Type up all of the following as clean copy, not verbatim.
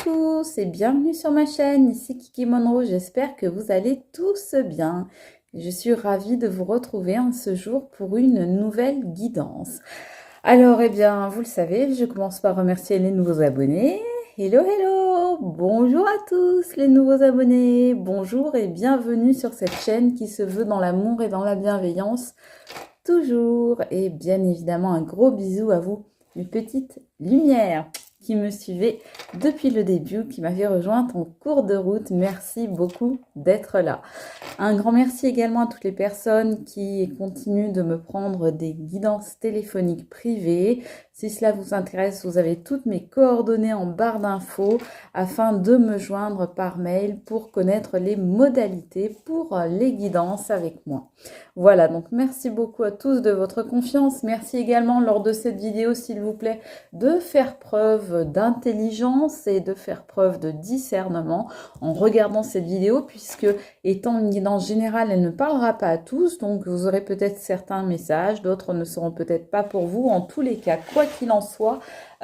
tous et bienvenue sur ma chaîne, ici Kiki Monroe, j'espère que vous allez tous bien. Je suis ravie de vous retrouver en ce jour pour une nouvelle guidance. Alors, eh bien, vous le savez, je commence par remercier les nouveaux abonnés. Hello, hello! Bonjour à tous les nouveaux abonnés, bonjour et bienvenue sur cette chaîne qui se veut dans l'amour et dans la bienveillance, toujours. Et bien évidemment, un gros bisou à vous, mes petites lumières qui me suivait depuis le début, qui m'avait rejointe en cours de route. Merci beaucoup d'être là. Un grand merci également à toutes les personnes qui continuent de me prendre des guidances téléphoniques privées. Si cela vous intéresse, vous avez toutes mes coordonnées en barre d'infos afin de me joindre par mail pour connaître les modalités pour les guidances avec moi. Voilà, donc merci beaucoup à tous de votre confiance. Merci également lors de cette vidéo, s'il vous plaît, de faire preuve d'intelligence et de faire preuve de discernement en regardant cette vidéo, puisque étant une guidance générale, elle ne parlera pas à tous, donc vous aurez peut-être certains messages, d'autres ne seront peut-être pas pour vous. En tous les cas, quoi qu'il en soit,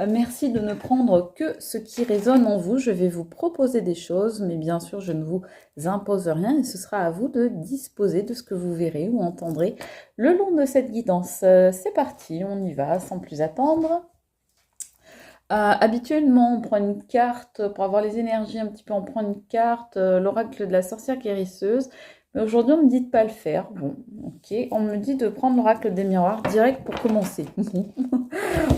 merci de ne prendre que ce qui résonne en vous. Je vais vous proposer des choses, mais bien sûr, je ne vous impose rien et ce sera à vous de disposer de ce que vous verrez ou entendrez le long de cette guidance. C'est parti, on y va sans plus attendre. Habituellement, on prend une carte pour avoir les énergies un petit peu. On prend une carte, l'oracle de la sorcière guérisseuse. Mais aujourd'hui, on me dit de ne pas le faire. Bon, ok. On me dit de prendre l'oracle des miroirs direct pour commencer.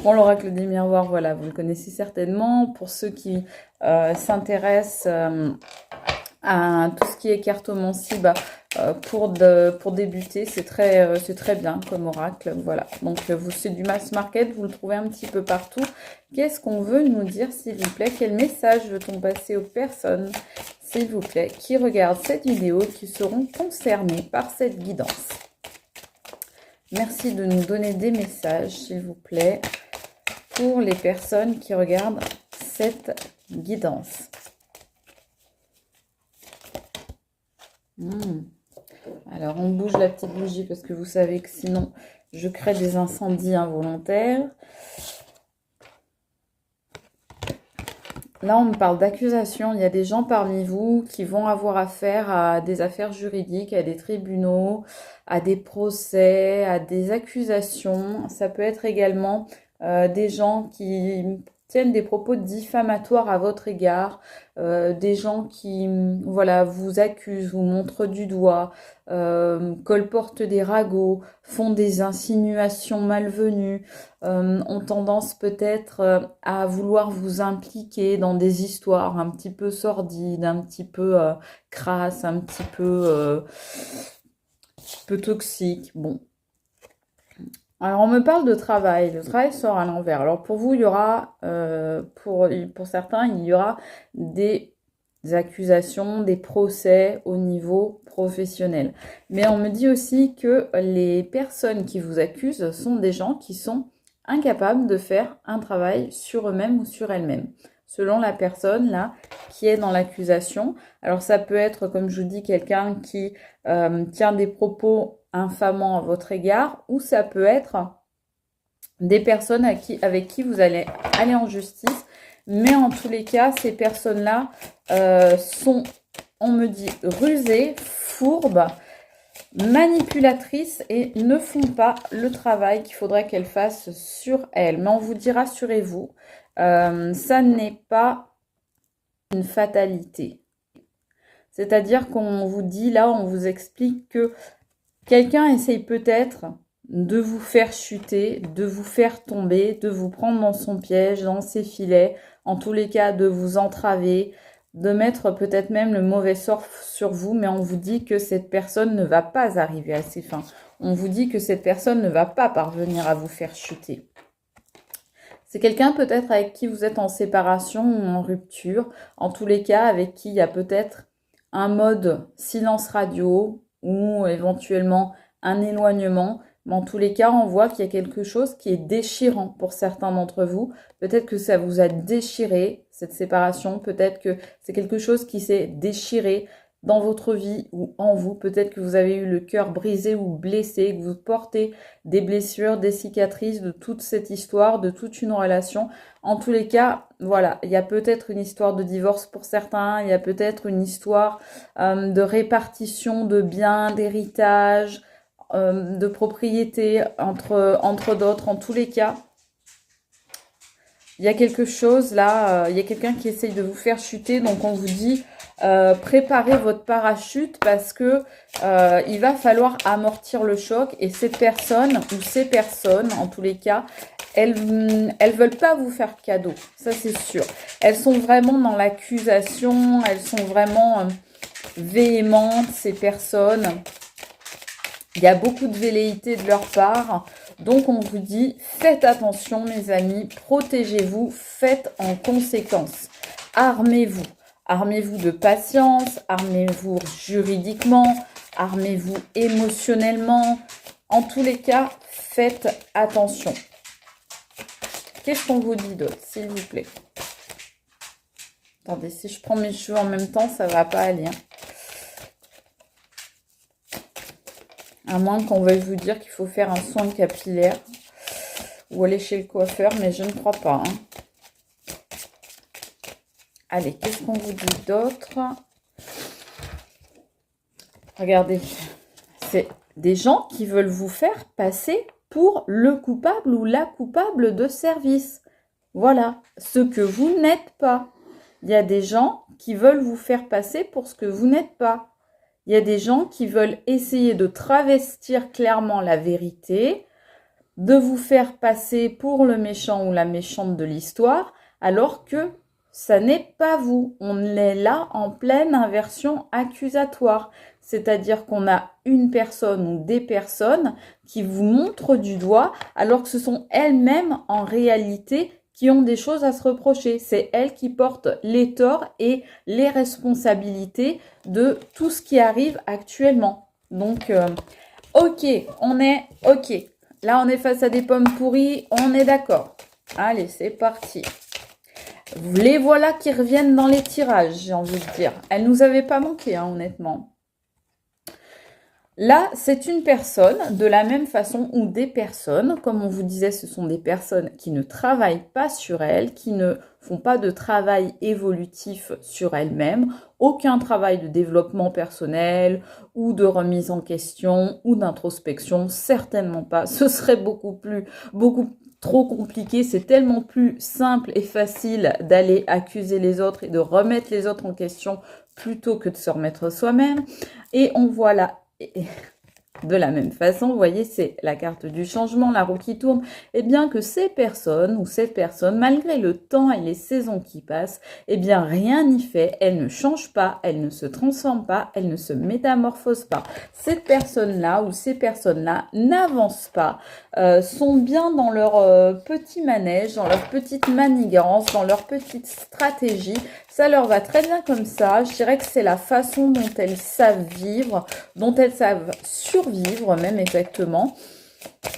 Bon, l'oracle des miroirs, voilà, vous le connaissez certainement. Pour ceux qui s'intéressent à tout ce qui est cartomancie, pour débuter, c'est très bien comme oracle. Voilà, donc c'est du mass market, vous le trouvez un petit peu partout. Qu'est-ce qu'on veut nous dire, s'il vous plaît? Quel message veut-on passer aux personnes, s'il vous plaît, qui regardent cette vidéo, qui seront concernées par cette guidance? Merci de nous donner des messages, s'il vous plaît, pour les personnes qui regardent cette guidance. Alors, on bouge la petite bougie parce que vous savez que sinon, je crée des incendies involontaires. Là, on me parle d'accusation. Il y a des gens parmi vous qui vont avoir affaire à des affaires juridiques, à des tribunaux, à des procès, à des accusations. Ça peut être également des gens qui tiennent des propos diffamatoires à votre égard, des gens qui voilà, vous accusent, vous montrent du doigt, colportent des ragots, font des insinuations malvenues, ont tendance peut-être à vouloir vous impliquer dans des histoires un petit peu sordides, un petit peu crasses, un petit peu toxiques. Bon. Alors, on me parle de travail. Le travail sort à l'envers. Alors, pour vous, il y aura, pour certains, il y aura des accusations, des procès au niveau professionnel. Mais on me dit aussi que les personnes qui vous accusent sont des gens qui sont incapables de faire un travail sur eux-mêmes ou sur elles-mêmes, selon la personne là qui est dans l'accusation. Alors, ça peut être, comme je vous dis, quelqu'un qui tient des propos infamant à votre égard, ou ça peut être des personnes avec qui vous allez aller en justice. Mais en tous les cas, ces personnes-là sont, on me dit, rusées, fourbes, manipulatrices et ne font pas le travail qu'il faudrait qu'elles fassent sur elles. Mais on vous dit, rassurez-vous, ça n'est pas une fatalité. C'est-à-dire qu'on vous dit, là, on vous explique que quelqu'un essaye peut-être de vous faire chuter, de vous faire tomber, de vous prendre dans son piège, dans ses filets, en tous les cas de vous entraver, de mettre peut-être même le mauvais sort sur vous, mais on vous dit que cette personne ne va pas arriver à ses fins. On vous dit que cette personne ne va pas parvenir à vous faire chuter. C'est quelqu'un peut-être avec qui vous êtes en séparation ou en rupture, en tous les cas avec qui il y a peut-être un mode silence radio ou éventuellement un éloignement. Mais en tous les cas, on voit qu'il y a quelque chose qui est déchirant pour certains d'entre vous. Peut-être que ça vous a déchiré, cette séparation. Peut-être que c'est quelque chose qui s'est déchiré dans votre vie ou en vous. Peut-être que vous avez eu le cœur brisé ou blessé, que vous portez des blessures, des cicatrices de toute cette histoire, de toute une relation. En tous les cas, voilà, il y a peut-être une histoire de divorce pour certains, il y a peut-être une histoire de répartition de biens, d'héritage, de propriété entre d'autres. En tous les cas, il y a quelque chose là, il y a quelqu'un qui essaye de vous faire chuter, donc on vous dit préparez votre parachute parce que il va falloir amortir le choc et cette personne ou ces personnes, en tous les cas, elles veulent pas vous faire cadeau, ça c'est sûr. Elles sont vraiment dans l'accusation, elles sont vraiment véhémentes, ces personnes. Il y a beaucoup de velléité de leur part. Donc, on vous dit, faites attention, mes amis, protégez-vous, faites en conséquence. Armez-vous. Armez-vous de patience, armez-vous juridiquement, armez-vous émotionnellement. En tous les cas, faites attention. Qu'est-ce qu'on vous dit d'autre, s'il vous plaît? Attendez, si je prends mes cheveux en même temps, ça va pas aller. À moins qu'on veuille vous dire qu'il faut faire un soin capillaire ou aller chez le coiffeur, mais je ne crois pas. Allez, qu'est-ce qu'on vous dit d'autre? Regardez, c'est des gens qui veulent vous faire passer pour le coupable ou la coupable de service. Voilà, ce que vous n'êtes pas. Il y a des gens qui veulent vous faire passer pour ce que vous n'êtes pas. Il y a des gens qui veulent essayer de travestir clairement la vérité, de vous faire passer pour le méchant ou la méchante de l'histoire, alors que ça n'est pas vous. On est là en pleine inversion accusatoire. C'est-à-dire qu'on a une personne ou des personnes qui vous montrent du doigt, alors que ce sont elles-mêmes en réalité qui ont des choses à se reprocher. C'est elles qui portent les torts et les responsabilités de tout ce qui arrive actuellement. Donc, ok, on est ok. Là, on est face à des pommes pourries, on est d'accord. Allez, c'est parti. Les voilà qui reviennent dans les tirages, j'ai envie de dire. Elles nous avaient pas manqué, hein, honnêtement. Là, c'est une personne, de la même façon, ou des personnes, comme on vous disait, ce sont des personnes qui ne travaillent pas sur elles, qui ne font pas de travail évolutif sur elles-mêmes, aucun travail de développement personnel, ou de remise en question, ou d'introspection, certainement pas. Ce serait beaucoup trop compliqué, c'est tellement plus simple et facile d'aller accuser les autres et de remettre les autres en question plutôt que de se remettre soi-même. Et on voit là, de la même façon, vous voyez, c'est la carte du changement, la roue qui tourne, et bien que ces personnes ou cette personne, malgré le temps et les saisons qui passent, eh bien rien n'y fait, elles ne changent pas, elles ne se transforment pas, elles ne se métamorphosent pas. Cette personne-là ou ces personnes-là n'avancent pas, sont bien dans leur petit manège, dans leur petite manigance, dans leur petite stratégie. Ça leur va très bien comme ça. Je dirais que c'est la façon dont elles savent vivre, dont elles savent survivre même exactement.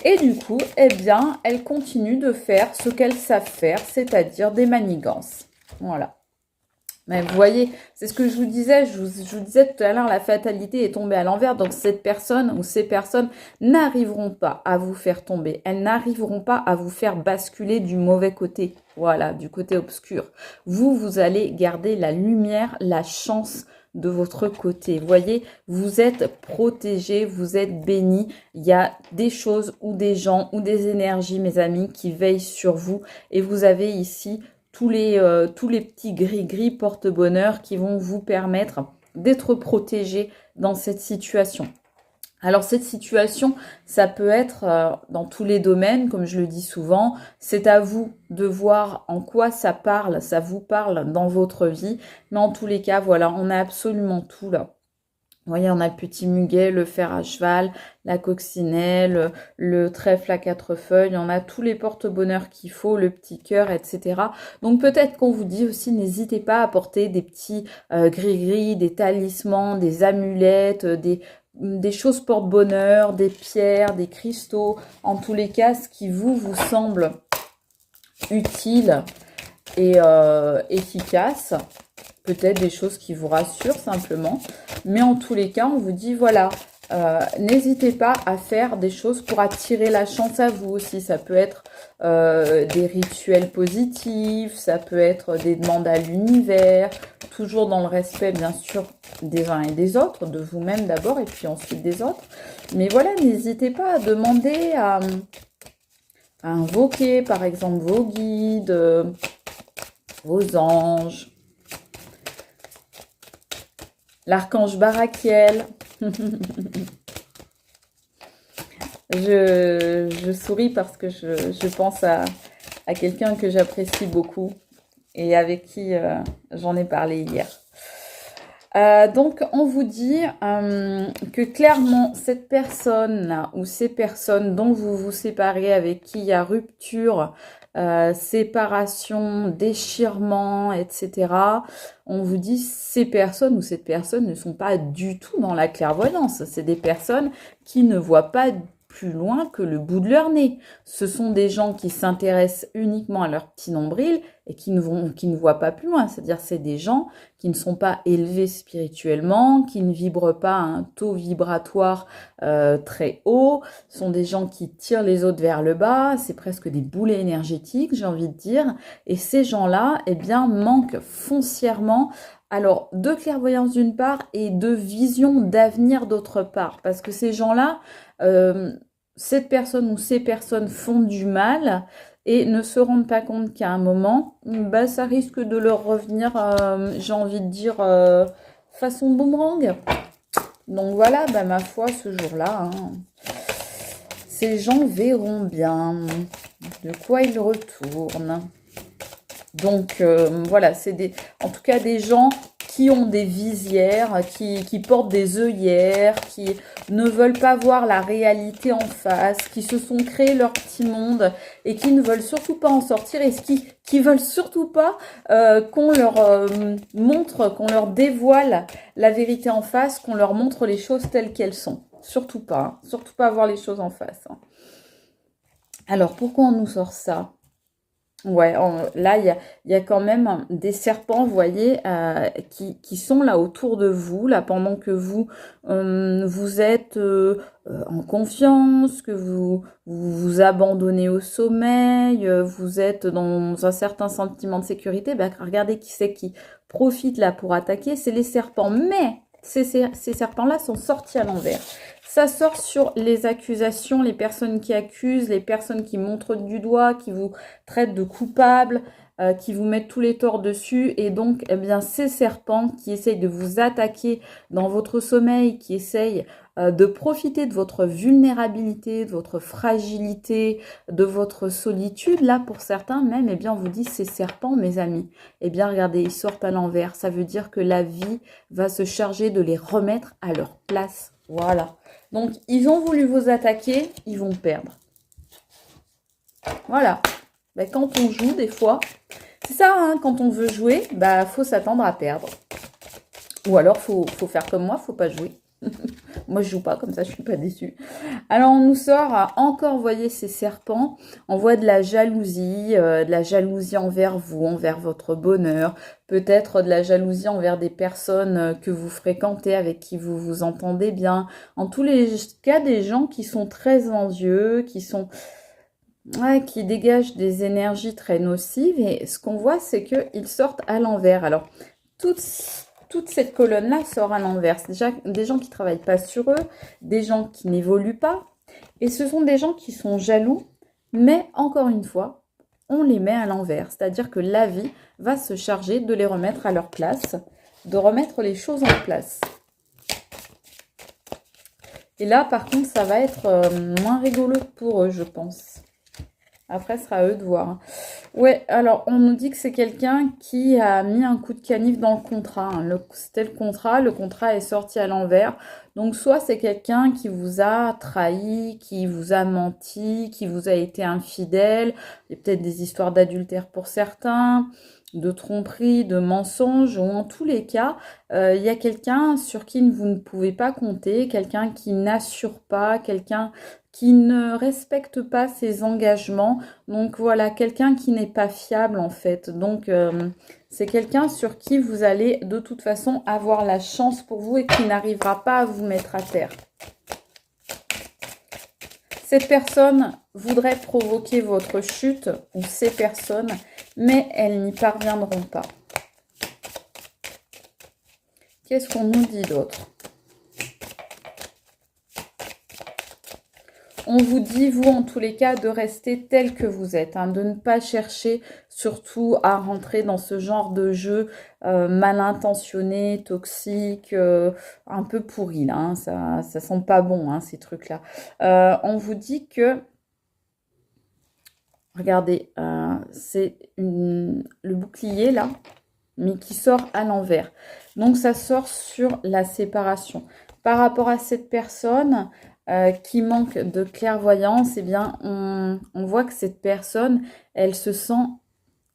Et du coup, eh bien, elles continuent de faire ce qu'elles savent faire, c'est-à-dire des manigances. Voilà. Mais vous voyez, c'est ce que je vous disais, je vous disais tout à l'heure, la fatalité est tombée à l'envers. Donc cette personne ou ces personnes n'arriveront pas à vous faire tomber. Elles n'arriveront pas à vous faire basculer du mauvais côté. Voilà, du côté obscur. Vous allez garder la lumière, la chance de votre côté. Vous voyez, vous êtes protégés, vous êtes bénis. Il y a des choses ou des gens ou des énergies, mes amis, qui veillent sur vous. Et vous avez ici tous les petits gris-gris porte-bonheur qui vont vous permettre d'être protégés dans cette situation. Alors cette situation, ça peut être dans tous les domaines, comme je le dis souvent. C'est à vous de voir en quoi ça vous parle dans votre vie. Mais en tous les cas, voilà, on a absolument tout là. Vous voyez, on a le petit muguet, le fer à cheval, la coccinelle, le trèfle à 4 feuilles. On a tous les porte-bonheur qu'il faut, le petit cœur, etc. Donc peut-être qu'on vous dit aussi, n'hésitez pas à porter des petits gris-gris, des talismans, des amulettes, des choses porte-bonheur, des pierres, des cristaux. En tous les cas, ce qui vous semble utile et efficace. peut-être des choses qui vous rassurent simplement. Mais en tous les cas, on vous dit, voilà, n'hésitez pas à faire des choses pour attirer la chance à vous aussi. Ça peut être des rituels positifs, ça peut être des demandes à l'univers, toujours dans le respect bien sûr des uns et des autres, de vous-même d'abord et puis ensuite des autres. Mais voilà, n'hésitez pas à demander à invoquer par exemple vos guides, vos anges, l'archange Barakiel. Je souris parce que je pense à quelqu'un que j'apprécie beaucoup et avec qui j'en ai parlé hier. Donc, on vous dit que clairement, cette personne ou ces personnes dont vous vous séparez, avec qui il y a rupture, séparation, déchirement, etc. On vous dit ces personnes ou cette personne ne sont pas du tout dans la clairvoyance. C'est des personnes qui ne voient pas plus loin que le bout de leur nez. Ce sont des gens qui s'intéressent uniquement à leur petit nombril et qui ne voient pas plus loin. C'est-à-dire c'est des gens qui ne sont pas élevés spirituellement, qui ne vibrent pas à un taux vibratoire très haut. Ce sont des gens qui tirent les autres vers le bas. C'est presque des boulets énergétiques, j'ai envie de dire. Et ces gens-là, eh bien, manquent foncièrement alors de clairvoyance d'une part et de vision d'avenir d'autre part. Parce que ces gens-là, cette personne ou ces personnes font du mal et ne se rendent pas compte qu'à un moment, bah, ça risque de leur revenir, j'ai envie de dire, façon boomerang. Donc voilà, bah, ma foi, ce jour-là, hein, ces gens verront bien de quoi ils retournent. Donc voilà, c'est en tout cas des gens qui ont des visières, qui portent des œillères, qui ne veulent pas voir la réalité en face, qui se sont créés leur petit monde et qui ne veulent surtout pas en sortir et qui veulent surtout pas qu'on leur montre, qu'on leur dévoile la vérité en face, qu'on leur montre les choses telles qu'elles sont. Surtout pas, hein. Surtout pas voir les choses en face. Hein. Alors pourquoi on nous sort ça ? Ouais, là, il y a quand même des serpents, vous voyez, qui sont là autour de vous, là, pendant que vous êtes en confiance, que vous abandonnez au sommeil, vous êtes dans un certain sentiment de sécurité. Ben, regardez qui c'est qui profite là pour attaquer, c'est les serpents. Mais ces serpents-là sont sortis à l'envers. Ça sort sur les accusations, les personnes qui accusent, les personnes qui montrent du doigt, qui vous traitent de coupables, qui vous mettent tous les torts dessus. Et donc, eh bien, ces serpents qui essayent de vous attaquer dans votre sommeil, qui essayent de profiter de votre vulnérabilité, de votre fragilité, de votre solitude, là, pour certains même, eh bien, on vous dit, ces serpents, mes amis, eh bien, regardez, ils sortent à l'envers. Ça veut dire que la vie va se charger de les remettre à leur place. Voilà. Donc, ils ont voulu vous attaquer, ils vont perdre. Voilà. Ben, quand on joue, des fois, c'est ça, hein, quand on veut jouer, bah, faut s'attendre à perdre. Ou alors, faut faire comme moi, faut pas jouer. Moi, je joue pas, comme ça, je suis pas déçue. Alors, on nous sort à encore, voyez, ces serpents. On voit de la jalousie envers vous, envers votre bonheur. Peut-être de la jalousie envers des personnes que vous fréquentez, avec qui vous vous entendez bien. En tous les cas, des gens qui sont très envieux, qui dégagent des énergies très nocives. Et ce qu'on voit, c'est qu'ils sortent à l'envers. Alors, toute cette colonne-là sort à l'envers. C'est déjà des gens qui ne travaillent pas sur eux, des gens qui n'évoluent pas. Et ce sont des gens qui sont jaloux, mais encore une fois, on les met à l'envers. C'est-à-dire que la vie va se charger de les remettre à leur place, de remettre les choses en place. Et là, par contre, ça va être moins rigolo pour eux, je pense. Après, ce sera à eux de voir. Ouais, alors, on nous dit que c'est quelqu'un qui a mis un coup de canif dans le contrat. Hein. C'était le contrat est sorti à l'envers. Donc, soit c'est quelqu'un qui vous a trahi, qui vous a menti, qui vous a été infidèle. Il y a peut-être des histoires d'adultère pour certains, de tromperie, de mensonges, ou en tous les cas, il y a quelqu'un sur qui vous ne pouvez pas compter, quelqu'un qui n'assure pas, quelqu'un qui ne respecte pas ses engagements. Donc voilà, quelqu'un qui n'est pas fiable en fait. Donc C'est quelqu'un sur qui vous allez de toute façon avoir la chance pour vous et qui n'arrivera pas à vous mettre à terre. Cette personne voudrait provoquer votre chute, ou ces personnes, mais elles n'y parviendront pas. Qu'est-ce qu'on nous dit d'autre? On vous dit, vous, en tous les cas, de rester tel que vous êtes, hein, de ne pas chercher surtout à rentrer dans ce genre de jeu mal intentionné, toxique, un peu pourri, là, hein, ça sent pas bon, hein, ces trucs-là. On vous dit que, regardez, c'est le bouclier, là, mais qui sort à l'envers. Donc, ça sort sur la séparation. Par rapport à cette personne qui manque de clairvoyance, eh bien, on voit que cette personne, elle se sent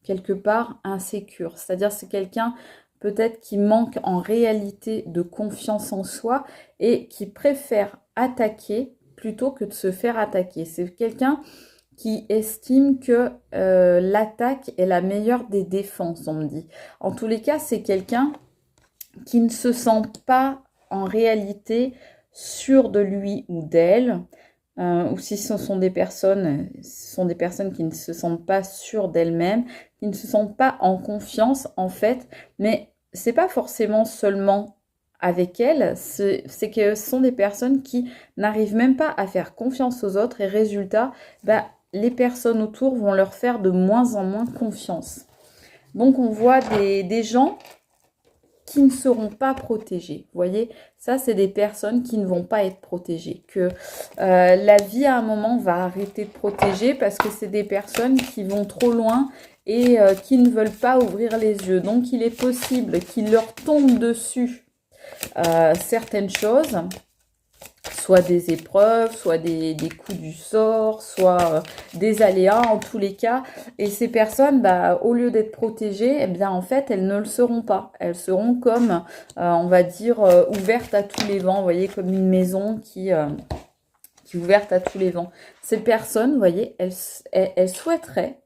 quelque part insécure. C'est-à-dire, c'est quelqu'un peut-être qui manque en réalité de confiance en soi et qui préfère attaquer plutôt que de se faire attaquer. C'est quelqu'un qui estime que l'attaque est la meilleure des défenses, on me dit. En tous les cas, c'est quelqu'un qui ne se sent pas en réalité sûr de lui ou d'elle, ou si ce sont des personnes qui ne se sentent pas sûres d'elles-mêmes, qui ne se sentent pas en confiance en fait, mais c'est pas forcément seulement avec elles, c'est que ce sont des personnes qui n'arrivent même pas à faire confiance aux autres et résultat, bah, les personnes autour vont leur faire de moins en moins confiance. Donc on voit des gens qui ne seront pas protégés. Vous voyez, ça, c'est des personnes qui ne vont pas être protégées. Que la vie, à un moment, va arrêter de protéger parce que c'est des personnes qui vont trop loin et qui ne veulent pas ouvrir les yeux. Donc, il est possible qu'il leur tombe dessus certaines choses, soit des épreuves, soit des coups du sort, soit des aléas en tous les cas. Et ces personnes, bah, au lieu d'être protégées, eh bien en fait, elles ne le seront pas. Elles seront comme, on va dire, ouvertes à tous les vents. Vous voyez, comme une maison qui est ouverte à tous les vents. Ces personnes, vous voyez, elles souhaiteraient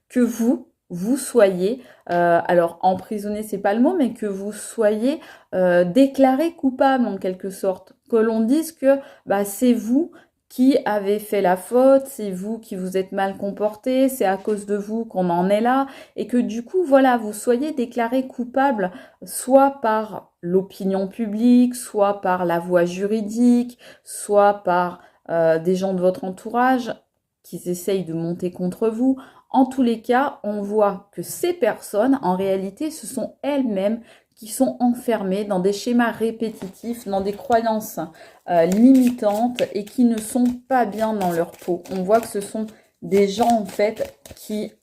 que vous soyez, alors emprisonné, c'est pas le mot, mais que vous soyez déclaré coupable en quelque sorte. Que l'on dise que bah, c'est vous qui avez fait la faute, c'est vous qui vous êtes mal comporté, c'est à cause de vous qu'on en est là, et que du coup, voilà, vous soyez déclaré coupable, soit par l'opinion publique, soit par la voie juridique, soit par des gens de votre entourage qui essayent de monter contre vous. En tous les cas, on voit que ces personnes, en réalité, ce sont elles-mêmes qui sont enfermées dans des schémas répétitifs, dans des croyances limitantes et qui ne sont pas bien dans leur peau. On voit que ce sont des gens, en fait, qui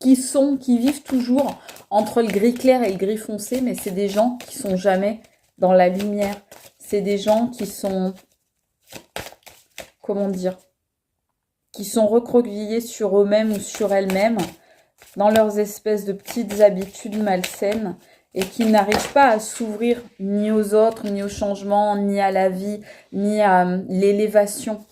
vivent toujours entre le gris clair et le gris foncé, mais c'est des gens qui sont jamais dans la lumière. C'est des gens qui sont, comment dire, qui sont recroquevillés sur eux-mêmes ou sur elles-mêmes, dans leurs espèces de petites habitudes malsaines, et qui n'arrivent pas à s'ouvrir ni aux autres, ni au changement, ni à la vie, ni à l'élévation.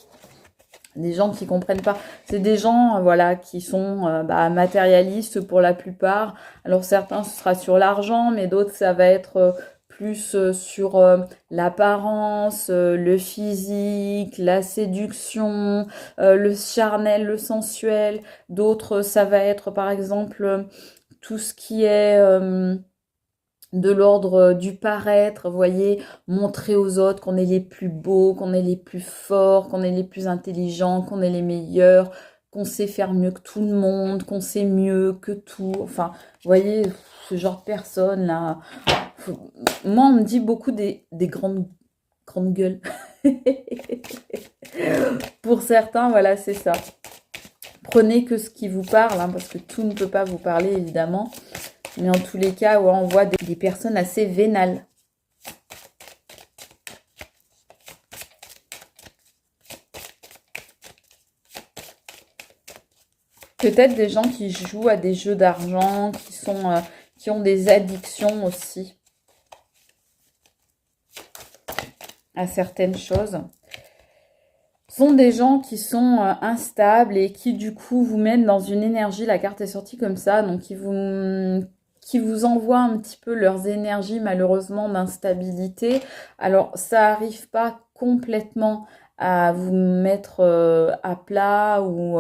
Des gens qui comprennent pas. C'est des gens, voilà, qui sont matérialistes pour la plupart. Alors certains, ce sera sur l'argent, mais d'autres, ça va être plus sur l'apparence, le physique, la séduction, le charnel, le sensuel. D'autres, ça va être, par exemple, tout ce qui est de l'ordre du paraître, vous voyez, montrer aux autres qu'on est les plus beaux, qu'on est les plus forts, qu'on est les plus intelligents, qu'on est les meilleurs, qu'on sait faire mieux que tout le monde, qu'on sait mieux que tout. Enfin, vous voyez, ce genre de personnes là. Moi, on me dit beaucoup des grandes gueules. Pour certains, voilà, c'est ça. Prenez que ce qui vous parle, hein, parce que tout ne peut pas vous parler, évidemment. Mais en tous les cas, ouais, on voit des personnes assez vénales. Peut-être des gens qui jouent à des jeux d'argent, qui ont des addictions aussi à certaines choses. sont des gens qui sont instables et qui du coup vous mettent dans une énergie, la carte est sortie comme ça, donc qui vous envoient un petit peu leurs énergies malheureusement d'instabilité. Alors ça arrive pas complètement à vous mettre à plat ou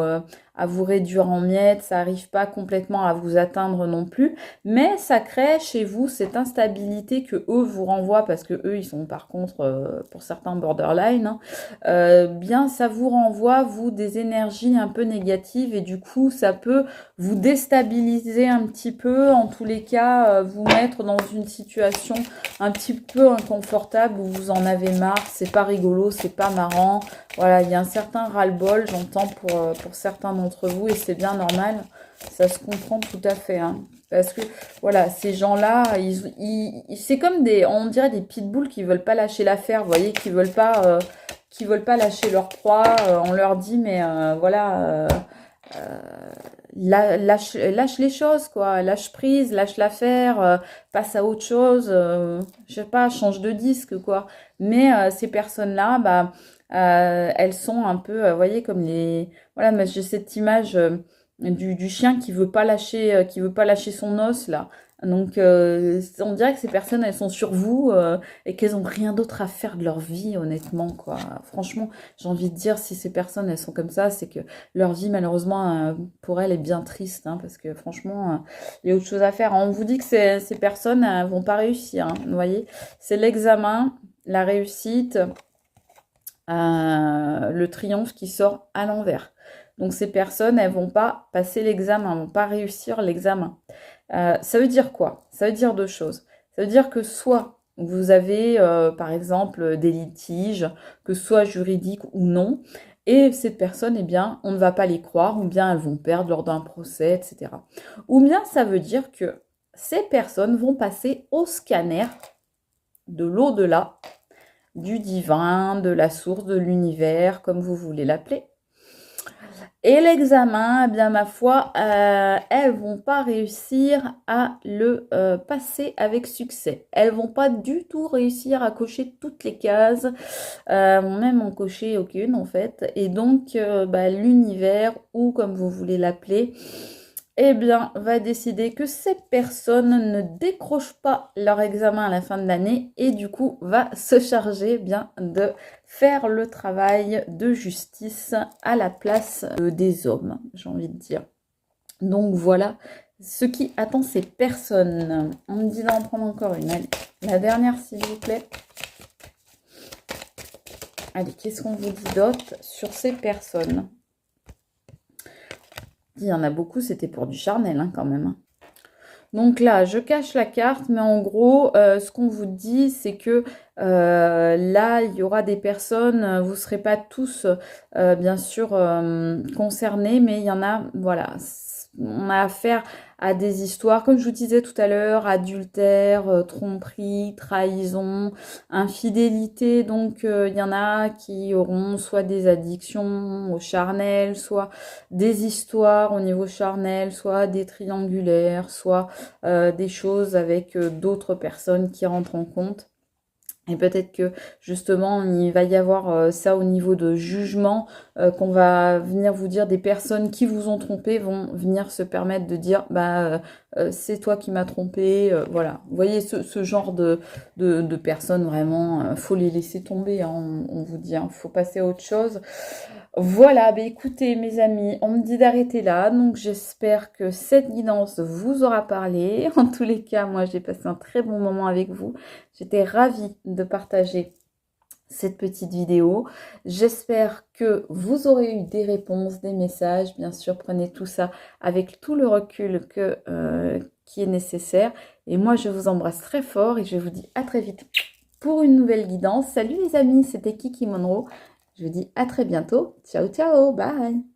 à vous réduire en miettes, ça arrive pas complètement à vous atteindre non plus, mais ça crée chez vous cette instabilité que eux vous renvoient parce que eux ils sont par contre pour certains borderline, hein, bien ça vous renvoie vous des énergies un peu négatives et du coup ça peut vous déstabiliser un petit peu, en tous les cas vous mettre dans une situation un petit peu inconfortable où vous en avez marre, c'est pas rigolo, c'est pas marrant, voilà, il y a un certain ras-le-bol, j'entends pour certains d'entre vous et c'est bien normal, ça se comprend tout à fait, hein. Parce que voilà, ces gens-là, c'est comme on dirait des pitbulls qui veulent pas lâcher l'affaire, vous voyez, qui veulent pas lâcher leur proie. On leur dit, mais voilà, lâche les choses, quoi, lâche prise, lâche l'affaire, passe à autre chose, je sais pas, change de disque, quoi. Mais ces personnes-là, bah, elles sont un peu, vous voyez, comme voilà, mais j'ai cette image du chien qui veut pas lâcher son os, là. Donc, on dirait que ces personnes, elles sont sur vous et qu'elles ont rien d'autre à faire de leur vie, honnêtement, quoi. Franchement, j'ai envie de dire, si ces personnes, elles sont comme ça, c'est que leur vie, malheureusement, pour elles, est bien triste, hein, parce que franchement, il y a autre chose à faire. On vous dit que ces personnes vont pas réussir, hein, vous voyez. C'est l'examen, la réussite, le triomphe qui sort à l'envers. Donc ces personnes, elles vont pas passer l'examen, elles vont pas réussir l'examen. Ça veut dire quoi? Ça veut dire deux choses. Ça veut dire que soit vous avez, par exemple, des litiges, que ce soit juridiques ou non, et ces personnes, eh bien, on ne va pas les croire, ou bien elles vont perdre lors d'un procès, etc. Ou bien ça veut dire que ces personnes vont passer au scanner de l'au-delà, du divin, de la source, de l'univers, comme vous voulez l'appeler. Et l'examen, eh bien ma foi, elles vont pas réussir à le passer avec succès. Elles vont pas du tout réussir à cocher toutes les cases, vont même en cocher aucune en fait. Et donc bah, l'univers, ou comme vous voulez l'appeler, eh bien, va décider que ces personnes ne décrochent pas leur examen à la fin de l'année et du coup va se charger bien de faire le travail de justice à la place des hommes, j'ai envie de dire. Donc voilà ce qui attend ces personnes. On me dit d'en prendre encore une. Allez, la dernière s'il vous plaît. Allez, qu'est-ce qu'on vous dit d'autre sur ces personnes? Il y en a beaucoup, c'était pour du charnel hein, quand même. Donc là, je cache la carte, mais en gros, ce qu'on vous dit, c'est que là, il y aura des personnes, vous ne serez pas tous, bien sûr, concernés, mais il y en a, voilà, on a affaire à des histoires, comme je vous disais tout à l'heure, adultère, tromperie, trahison, infidélité. Donc, il y en a qui auront soit des addictions au charnel, soit des histoires au niveau charnel, soit des triangulaires, soit des choses avec d'autres personnes qui rentrent en compte. Et peut-être que justement, il va y avoir ça au niveau de jugement, qu'on va venir vous dire des personnes qui vous ont trompé vont venir se permettre de dire bah c'est toi qui m'as trompé, voilà. Vous voyez ce genre de personnes vraiment, faut les laisser tomber, hein, on vous dit, hein, faut passer à autre chose. Voilà, bah écoutez mes amis, on me dit d'arrêter là, donc j'espère que cette guidance vous aura parlé. En tous les cas, moi j'ai passé un très bon moment avec vous. J'étais ravie de partager cette petite vidéo. J'espère que vous aurez eu des réponses, des messages. Bien sûr, prenez tout ça avec tout le recul qui est nécessaire. Et moi, je vous embrasse très fort et je vous dis à très vite pour une nouvelle guidance. Salut les amis, c'était Kiki Monroe. Je vous dis à très bientôt. Ciao, ciao, bye.